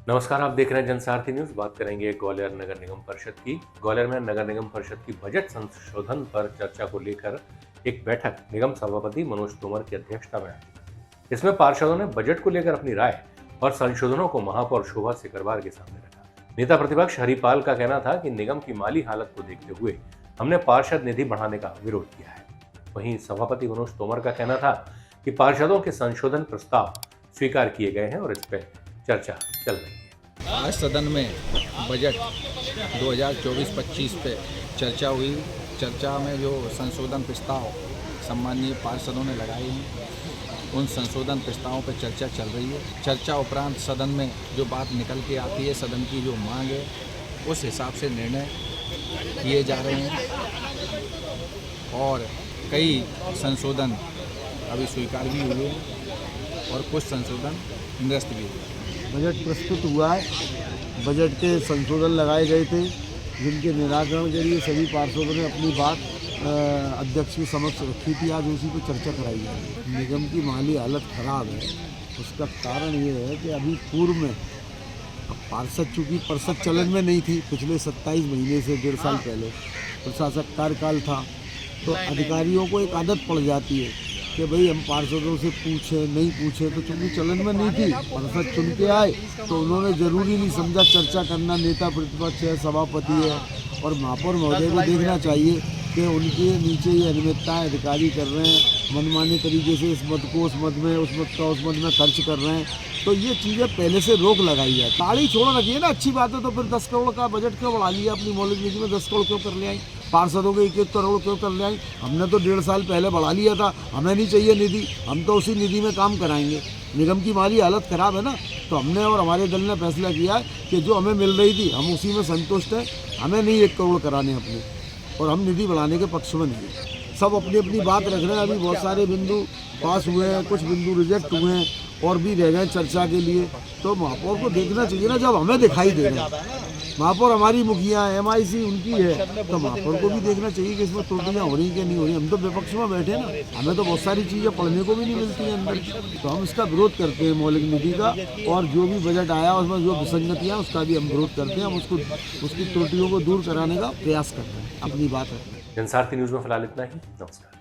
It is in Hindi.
नमस्कार, आप देख रहे हैं जनसारथी न्यूज। बात करेंगे ग्वालियर नगर निगम परिषद की। ग्वालियर में नगर निगम परिषद की बजट संशोधन पर चर्चा को लेकर एक बैठक निगम सभापति मनोज तोमर की अध्यक्षता में हुई। इसमें पार्षदों ने बजट को लेकर अपनी राय और संशोधनों को महापौर शोभा सिकरवार के सामने रखा। नेता प्रतिपक्ष हरिपाल का कहना था कि निगम की माली हालत को देखते हुए हमने पार्षद निधि बढ़ाने का विरोध किया है। वहीं सभापति मनोज तोमर का कहना था कि पार्षदों के संशोधन प्रस्ताव स्वीकार किए गए हैं और इस पर चर्चा चल रही है। आज सदन में बजट 2024-25 पे चर्चा हुई। चर्चा में जो संशोधन प्रस्ताव सम्मानीय पार्षदों ने लगाए हैं, उन संशोधन प्रस्तावों पर चर्चा चल रही है। चर्चा उपरांत सदन में जो बात निकल के आती है, सदन की जो मांग है, उस हिसाब से निर्णय किए जा रहे हैं और कई संशोधन अभी स्वीकार भी हुए हैं और कुछ संशोधन निरस्त भी हुए। बजट प्रस्तुत हुआ है। बजट के संशोधन लगाए गए थे, जिनके निराकरण के लिए सभी पार्षदों ने अपनी बात अध्यक्ष के समक्ष रखी थी। आज उसी पर चर्चा कराई है। निगम की माली हालत खराब है। उसका कारण ये है कि अभी पूर्व में पार्षद चूँकि परिषद चलन में नहीं थी, पिछले 27 महीने से 1.5 साल पहले प्रशासक कार्यकाल था, तो अधिकारियों को एक आदत पड़ जाती है कि भाई हम पार्षदों से पूछे नहीं पूछे। तो चूँकि चलन में नहीं थी, पार्षद चुन के आए, तो उन्होंने जरूरी नहीं समझा चर्चा करना। नेता प्रतिपक्ष है, सभापति है, और महापौर महोदय को देखना चाहिए कि उनके नीचे ये अनियमितताएं अधिकारी कर रहे हैं, मनमाने तरीके से इस मद को उस मद में, उस मद का उस मद में खर्च कर रहे हैं। तो ये चीज़ें पहले से रोक लगाई है। ताड़ी छोड़ रखिए ना, अच्छी बात है। तो फिर 10 करोड़ का बजट क्यों बढ़ा लिया? अपनी मौलिक निधि में 10 करोड़ क्यों कर ले आई? पार्षदों के 1-1 करोड़ क्यों कर ले आई? हमने तो 1.5 साल पहले बढ़ा लिया था। हमें नहीं चाहिए निधि, हम तो उसी निधि में काम कराएंगे। निगम की माली हालत ख़राब है ना, तो हमने और हमारे दल ने फैसला किया है कि जो हमें मिल रही थी हम उसी में संतुष्ट हैं। हमें नहीं 1 करोड़ कराने अपने, और हम निधि बढ़ाने के पक्ष में नहीं। सब अपनी अपनी बात रख रहे हैं। अभी बहुत सारे बिंदु पास हुए हैं, कुछ बिंदु रिजेक्ट हुए हैं और भी रह गए चर्चा के लिए। तो महापौर को देखना चाहिए ना, जब हमें दिखाई दे रहा है। महापौर हमारी मुखिया है, MIC उनकी है, तो महापौर को भी देखना चाहिए कि इसमें त्रुटियाँ हो रही कि नहीं हो रही। हम तो विपक्ष में बैठे ना, हमें तो बहुत सारी चीज़ें पढ़ने को भी नहीं मिलती हैं अंदर। तो हम इसका विरोध करते हैं मौलिक निधि का, और जो भी बजट आया उसमें जो विसंगतियाँ उसका भी हम विरोध करते हैं। हम उसकी त्रुटियों को दूर कराने का प्रयास करते हैं, अपनी बात रखते हैं। जनसारथी न्यूज में फिलहाल इतना ही। नमस्कार।